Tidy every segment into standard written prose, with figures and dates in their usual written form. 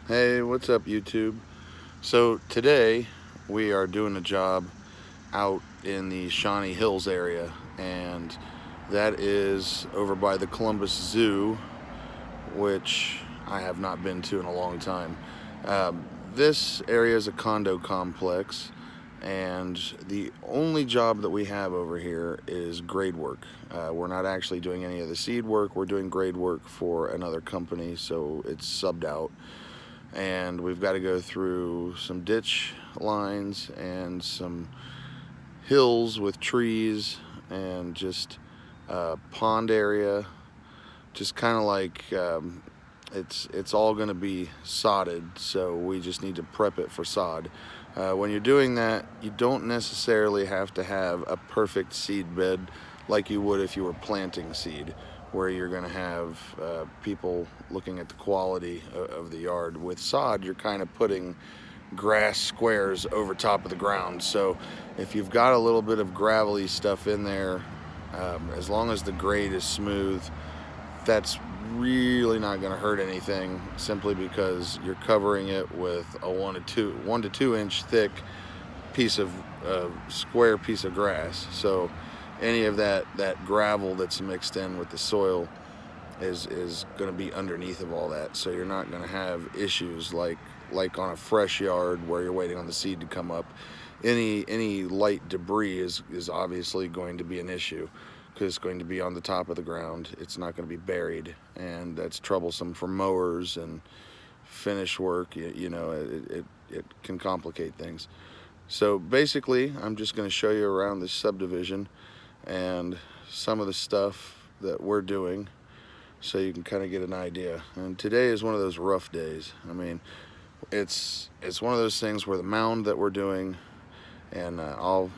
Hey, what's up, YouTube? So today we are doing a job out in the Shawnee Hills area, and that is over by the Columbus Zoo, which I have not been to in a long time. This area is a condo complex, and the only job that we have over here is grade work. We're not actually doing any of the seed work, we're doing grade work for another company, so it's subbed out. And we've got to go through some ditch lines and some hills with trees and just pond area, just kind of like it's all going to be sodded, so we just need to prep it for sod. When you're doing that, you don't necessarily have to have a perfect seed bed like you would if you were planting seed, where you're going to have people looking at the quality of the yard. With sod, you're kind of putting grass squares over top of the ground. So if you've got a little bit of gravelly stuff in there, as long as the grade is smooth, that's really not going to hurt anything, simply because you're covering it with a 1 to 2 inch thick piece of square piece of grass. So any of that gravel that's mixed in with the soil is going to be underneath of all that, so you're not going to have issues like on a fresh yard where you're waiting on the seed to come up. Any light debris is obviously going to be an issue, because it's going to be on the top of the ground. It's not going to be buried, and that's troublesome for mowers and finish work. It can complicate things. So basically, I'm just going to show you around this subdivision and some of the stuff that we're doing, so you can kind of get an idea. And today is one of those rough days. I mean, it's one of those things where the mound that we're doing, and I'll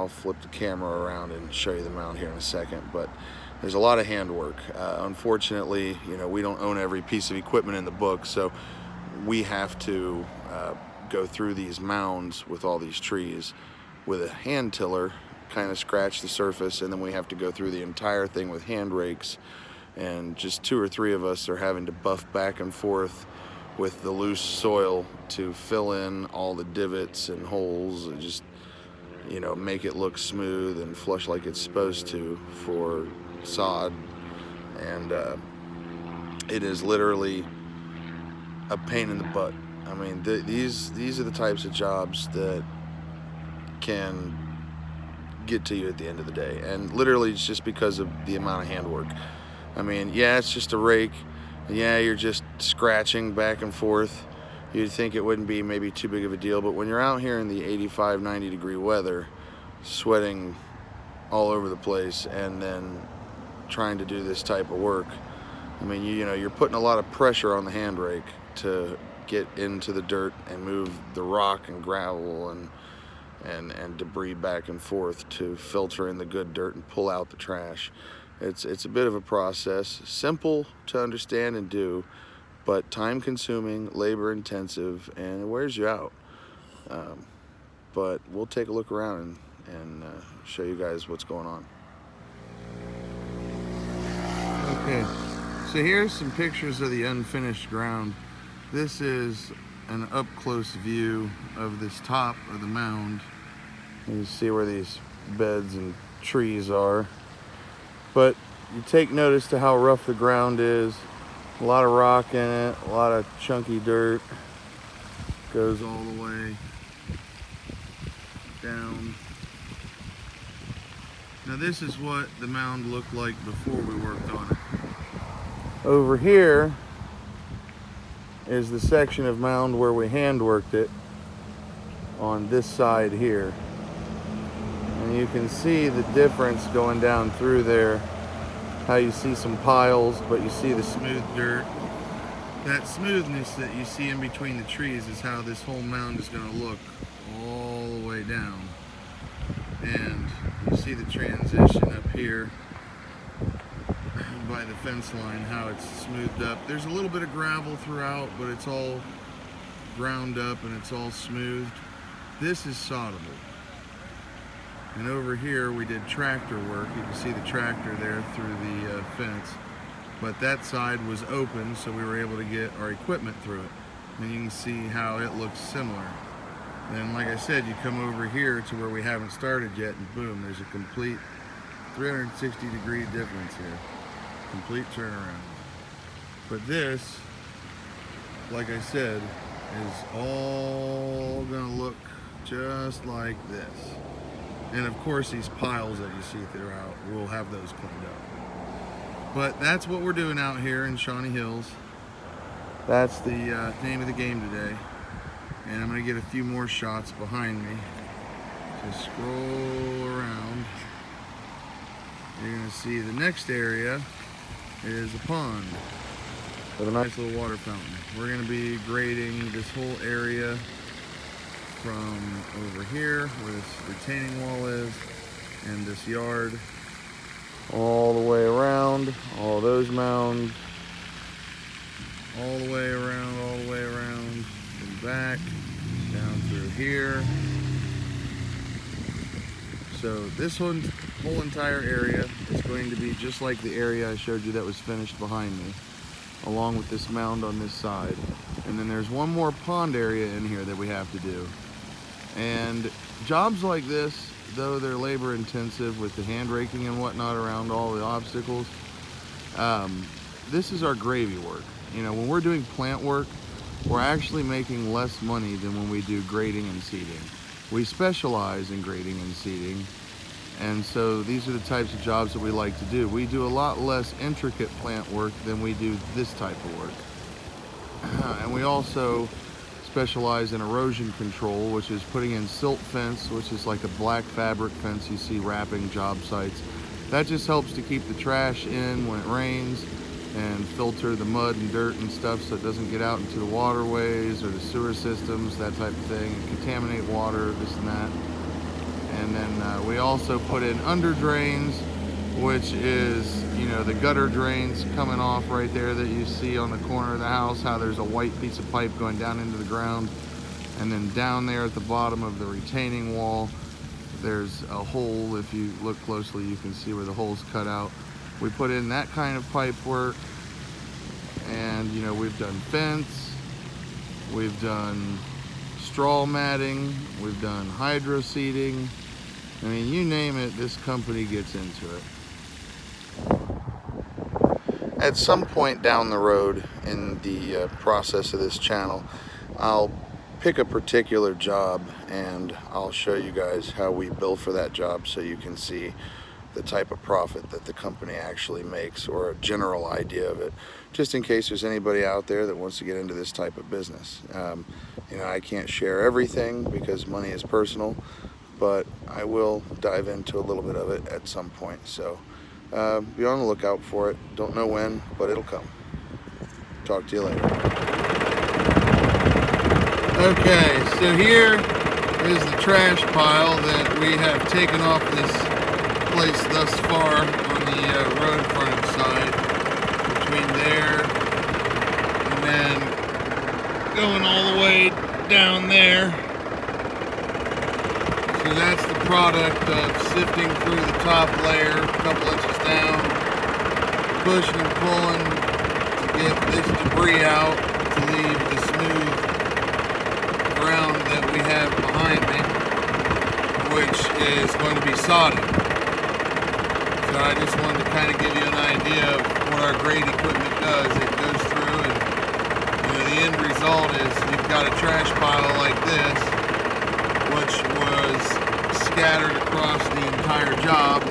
flip the camera around and show you the mound here in a second, but there's a lot of handwork. Unfortunately, we don't own every piece of equipment in the book, so we have to go through these mounds with all these trees with a hand tiller, kind of scratch the surface, and then we have to go through the entire thing with hand rakes, and just 2 or 3 of us are having to buff back and forth with the loose soil to fill in all the divots and holes, and just make it look smooth and flush like it's supposed to for sod. And it is literally a pain in the butt. I mean, these are the types of jobs that can get to you at the end of the day, and literally it's just because of the amount of handwork. I mean, yeah, it's just a rake, yeah, you're just scratching back and forth. You'd think it wouldn't be maybe too big of a deal, but when you're out here in the 85-90 degree weather, sweating all over the place, and then trying to do this type of work, I mean, you're putting a lot of pressure on the hand rake to get into the dirt and move the rock and gravel and debris back and forth to filter in the good dirt and pull out the trash. It's a bit of a process, simple to understand and do, but time consuming, labor intensive, and it wears you out. But we'll take a look around and show you guys what's going on. Okay, so here's some pictures of the unfinished ground. This is an up close view of this top of the mound. You can see where these beds and trees are, but you take notice to how rough the ground is. A lot of rock in it, a lot of chunky dirt, goes all the way down. Now this is what the mound looked like before we worked on it. Over here is the section of mound where we hand worked it on this side here. And you can see the difference going down through there, how you see some piles, but you see the smooth dirt. That smoothness that you see in between the trees is how this whole mound is going to look all the way down. And you see the transition up here by the fence line, how it's smoothed up. There's a little bit of gravel throughout, but it's all ground up and it's all smoothed. This is soddable. And over here we did tractor work. You can see the tractor there through the fence. But that side was open, so we were able to get our equipment through it. and you can see how it looks similar. Then, like I said, you come over here to where we haven't started yet, and boom, there's a complete 360-degree difference here. Complete turnaround. But this, like I said, is all gonna look just like this. And of course, these piles that you see throughout, we'll have those cleaned up. But that's what we're doing out here in Shawnee Hills. That's the name of the game today. And I'm gonna get a few more shots behind me. Just scroll around. You're gonna see the next area is a pond with a nice little water fountain. We're gonna be grading this whole area from over here where this retaining wall is and this yard all the way around, all those mounds, all the way around, and back down through here. So this whole entire area is going to be just like the area I showed you that was finished behind me, along with this mound on this side. And then there's one more pond area in here that we have to do. And jobs like this, though they're labor intensive with the hand raking and whatnot around all the obstacles, this is our gravy work. You know, when we're doing plant work, we're actually making less money than when we do grading and seeding. We specialize in grading and seeding, and so these are the types of jobs that we like to do. We do a lot less intricate plant work than we do this type of work. And we also specialize in erosion control, which is putting in silt fence, which is like a black fabric fence you see wrapping job sites. That just helps to keep the trash in when it rains and filter the mud and dirt and stuff so it doesn't get out into the waterways or the sewer systems, that type of thing, and contaminate water, this and that. And then we also put in under drains, which is, you know, the gutter drains coming off right there that you see on the corner of the house, how there's a white piece of pipe going down into the ground. And then down there at the bottom of the retaining wall, there's a hole. If you look closely, you can see where the hole's cut out. We put in that kind of pipe work. And, you know, we've done fence, we've done straw matting, we've done hydro seeding. I mean, you name it, this company gets into it. At some point down the road in the process of this channel, I'll pick a particular job and I'll show you guys how we bill for that job so you can see the type of profit that the company actually makes, or a general idea of it, just in case there's anybody out there that wants to get into this type of business. You know, I can't share everything because money is personal, but I will dive into a little bit of it at some point. So be on the lookout for it. Don't know when, but it'll come. Talk to you later. Okay, so here is the trash pile that we have taken off this place thus far on the road frontage side, between there and then going all the way down there. So that's the product of sifting through the top layer a couple inches down, pushing and pulling to get this debris out to leave the smooth ground that we have behind me, which is going to be sodded. So I just wanted to kind of give you an idea of what our grade equipment does. It goes through, and you know, the end result is you've got a trash pile like this, which was scattered across the entire job,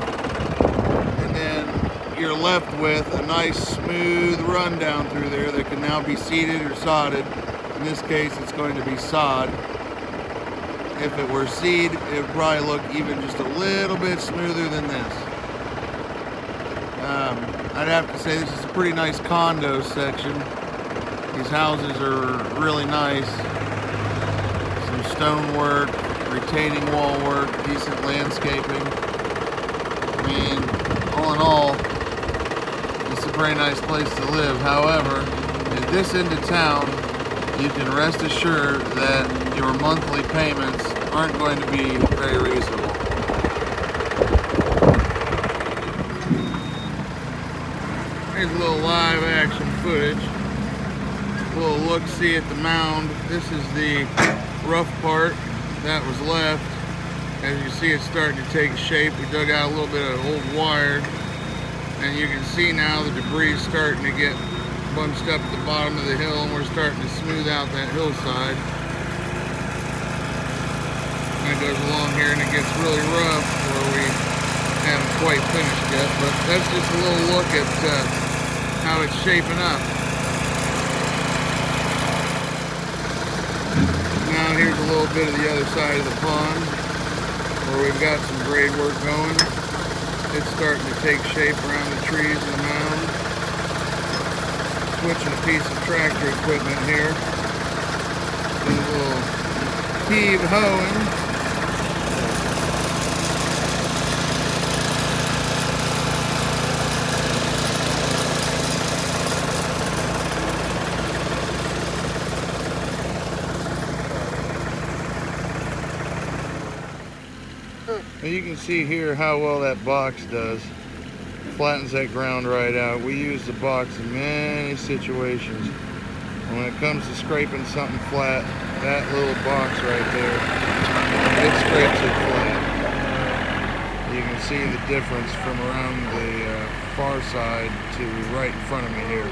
and then you're left with a nice smooth run down through there that can now be seeded or sodded. In this case, it's going to be sod. If it were seed, it would probably look even just a little bit smoother than this. I'd have to say this is a pretty nice condo section. These houses are really nice. Some stonework, retaining wall work, decent landscaping. I mean, all in all, it's a very nice place to live. However, at this end of town, you can rest assured that your monthly payments aren't going to be very reasonable. Here's a little live action footage. little look-see at the mound. This is the rough part that was left. As you see, it's starting to take shape. We dug out a little bit of old wire, and you can see now the debris is starting to get bunched up at the bottom of the hill, and we're starting to smooth out that hillside. And it goes along here and it gets really rough where we haven't quite finished yet, but that's just a little look at how it's shaping up. Now here's a little bit of the other side of the pond where we've got some grade work going. It's starting to take shape around the trees and the mound. Switching a piece of tractor equipment here. Doing a little heave hoeing. Now you can see here how well that box does. Flattens that ground right out. We use the box in many situations. When it comes to scraping something flat, that little box right there, it scrapes it flat. You can see the difference from around the far side to right in front of me here.